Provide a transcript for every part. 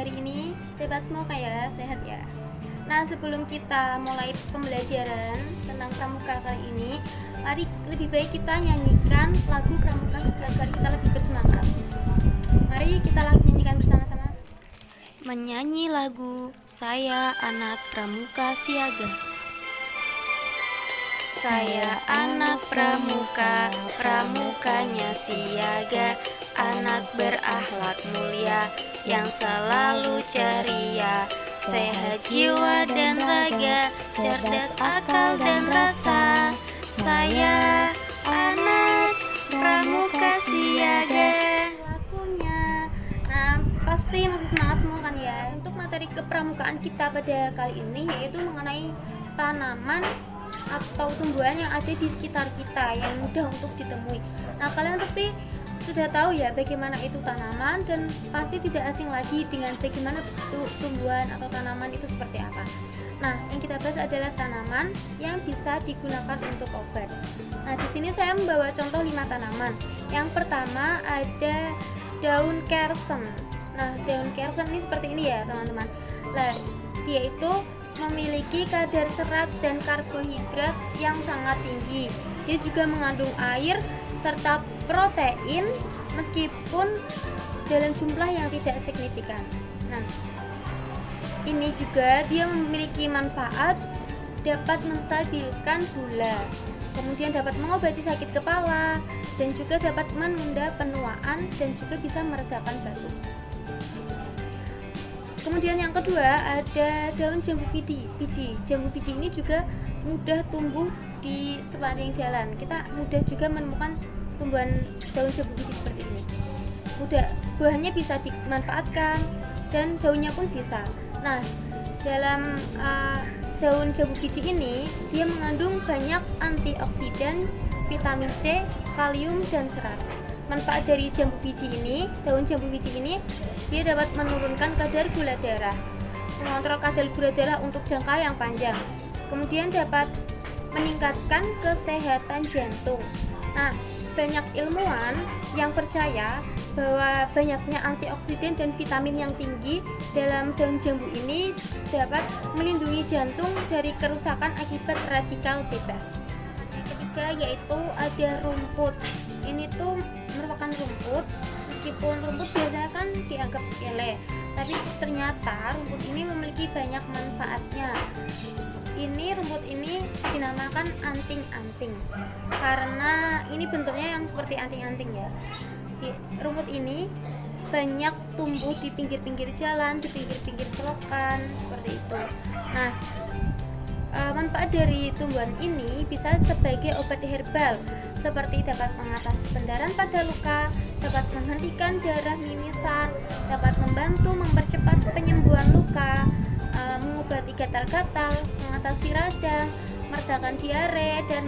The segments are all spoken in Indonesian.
hari ini? Sehat semoga ya, sehat ya. Nah, sebelum kita mulai pembelajaran tentang pramuka kali ini, mari lebih baik kita nyanyikan lagu pramuka agar kita lebih bersemangat. Mari kita nyanyikan bersama-sama. Menyanyi lagu Saya Anak Pramuka Siaga. Saya anak pramuka, pramukanya siaga, anak berakhlak mulia, yang selalu ceria, sehat jiwa dan raga, cerdas akal dan rasa. Saya anak pramuka siaga. Lakunya, nah pasti masih semangat semua kan ya. Untuk materi kepramukaan kita pada kali ini yaitu mengenai tanaman atau tumbuhan yang ada di sekitar kita yang mudah untuk ditemui. Nah, kalian pasti sudah tahu ya bagaimana itu tanaman, dan pasti tidak asing lagi dengan bagaimana tumbuhan atau tanaman itu seperti apa. Nah, yang kita bahas adalah tanaman yang bisa digunakan untuk obat. Nah, di sini saya membawa contoh 5 tanaman. Yang pertama ada daun kersen. Nah, daun kersen ini seperti ini ya, teman-teman. Nah, dia itu memiliki kadar serat dan karbohidrat yang sangat tinggi. Dia juga mengandung air serta protein meskipun dalam jumlah yang tidak signifikan. Nah, ini juga dia memiliki manfaat, dapat menstabilkan gula, kemudian dapat mengobati sakit kepala, dan juga dapat menunda penuaan dan juga bisa meredakan batuk. Kemudian yang kedua ada daun jambu biji. Jambu biji ini juga mudah tumbuh di sepanjang jalan. Kita mudah juga menemukan tumbuhan daun jambu biji seperti ini. Mudah, buahnya bisa dimanfaatkan dan daunnya pun bisa. Nah, dalam daun jambu biji ini dia mengandung banyak antioksidan, vitamin C, kalium dan serat. Manfaat dari jambu biji ini, daun jambu biji ini, dia dapat menurunkan kadar gula darah, mengontrol kadar gula darah untuk jangka yang panjang, kemudian dapat meningkatkan kesehatan jantung. Nah, banyak ilmuwan yang percaya bahwa banyaknya antioksidan dan vitamin yang tinggi dalam daun jambu ini dapat melindungi jantung dari kerusakan akibat radikal bebas. Yang ketiga yaitu ada rumput. Ini tuh merupakan rumput, meskipun rumput biasanya kan dianggap sepele, tapi ternyata rumput ini memiliki banyak manfaatnya. Ini rumput ini dinamakan anting-anting karena ini bentuknya yang seperti anting-anting ya. Rumput ini banyak tumbuh di pinggir-pinggir jalan, di pinggir-pinggir selokan seperti itu. Nah, manfaat dari tumbuhan ini bisa sebagai obat herbal, seperti dapat mengatasi pendarahan pada luka, dapat menghentikan darah mimisan, dapat membantu mempercepat penyembuhan luka, mengobati gatal-gatal, mengatasi radang, meredakan diare, dan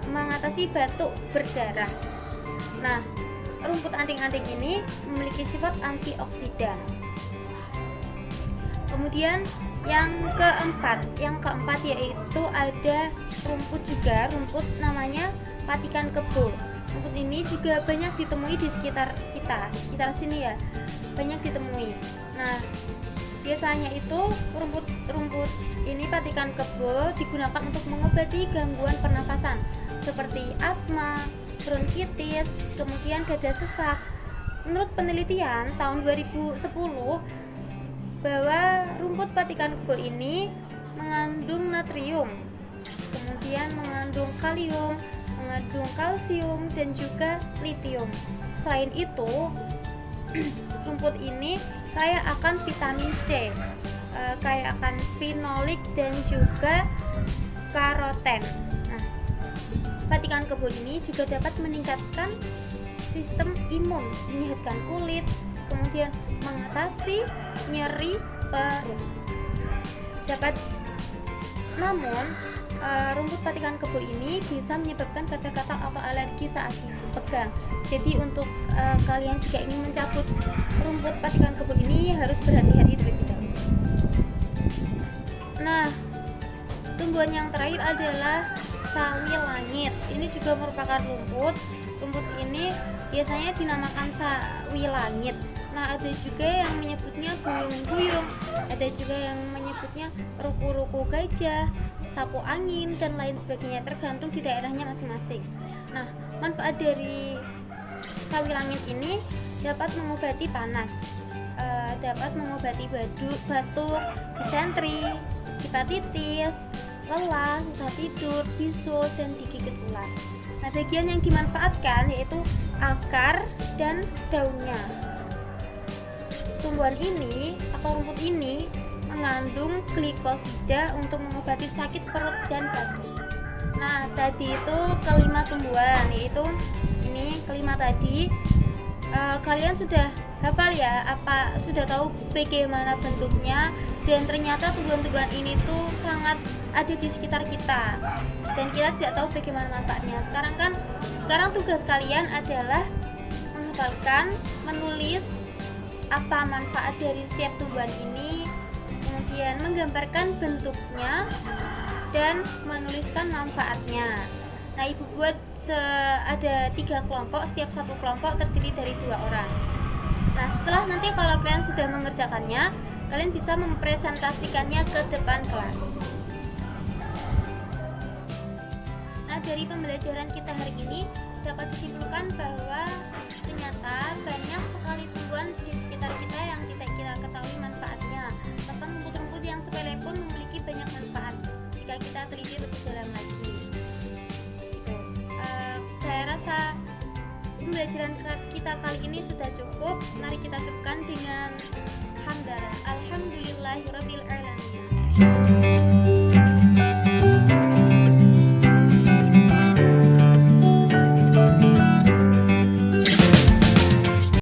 mengatasi batuk berdarah. Nah, rumput anting-anting ini memiliki sifat antioksidan. Kemudian yang keempat yaitu ada rumput juga, rumput namanya patikan kebo. Rumput ini juga banyak ditemui di sekitar kita, sekitar sini ya, banyak ditemui. Nah, biasanya itu rumput ini patikan kebo digunakan untuk mengobati gangguan pernafasan seperti asma, bronkitis, kemudian dada sesak. Menurut penelitian tahun 2010 bahwa rumput patikan kebo ini mengandung natrium, kemudian mengandung kalium, mengandung kalsium, dan juga litium. Selain itu, rumput ini kaya akan vitamin C, kaya akan fenolik dan juga karoten. Nah, patikan kebo ini juga dapat meningkatkan sistem imun, menyehatkan kulit, kemudian mengatasi nyeri perut. Namun rumput patikan kebo ini bisa menyebabkan gatal-gatal atau alergi saat dipegang. Jadi untuk kalian jika ingin mencabut rumput patikan kebo ini harus berhati-hati terlebih dahulu. Nah, tumbuhan yang terakhir adalah sawi langit. Ini juga merupakan rumput. Rumput ini biasanya dinamakan sawi langit. Nah, ada juga yang menyebutnya guyung-guyung, ada juga yang menyebutnya ruku-ruku gajah, sapu angin, dan lain sebagainya, tergantung di daerahnya masing-masing. Nah, manfaat dari sawi langit ini dapat mengobati panas, dapat mengobati batuk, disentri, hepatitis, lelah, susah tidur, bisul, dan digigit ular. Nah, bagian yang dimanfaatkan yaitu akar dan daunnya. Tumbuhan ini atau rumput ini mengandung glikosida untuk mengobati sakit perut dan batuk. Nah, tadi itu kelima tumbuhan, yaitu ini kelima tadi. Kalian sudah hafal ya, apa sudah tahu bagaimana bentuknya, dan ternyata tumbuhan-tumbuhan ini tuh sangat ada di sekitar kita dan kita tidak tahu bagaimana manfaatnya. Sekarang tugas kalian adalah menghafalkan, menulis apa manfaat dari setiap tumbuhan ini, kemudian menggambarkan bentuknya dan menuliskan manfaatnya. Nah, ibu buat ada 3 kelompok, setiap satu kelompok terdiri dari 2 orang. Nah, setelah nanti kalau kalian sudah mengerjakannya, kalian bisa mempresentasikannya ke depan kelas. Nah, dari pembelajaran kita hari ini dapat disimpulkan bahwa ternyata banyak sekali tumbuhan di sekitar kita yang tidak kita ketahui manfaatnya. Bahkan rumput-rumput yang sepele pun memiliki banyak manfaat jika kita teliti lebih dalam lagi. Saya rasa pembelajaran kita kali ini sudah cukup. Mari kita cukupkan dengan hamdalah. Alhamdulillahirabbil alamin.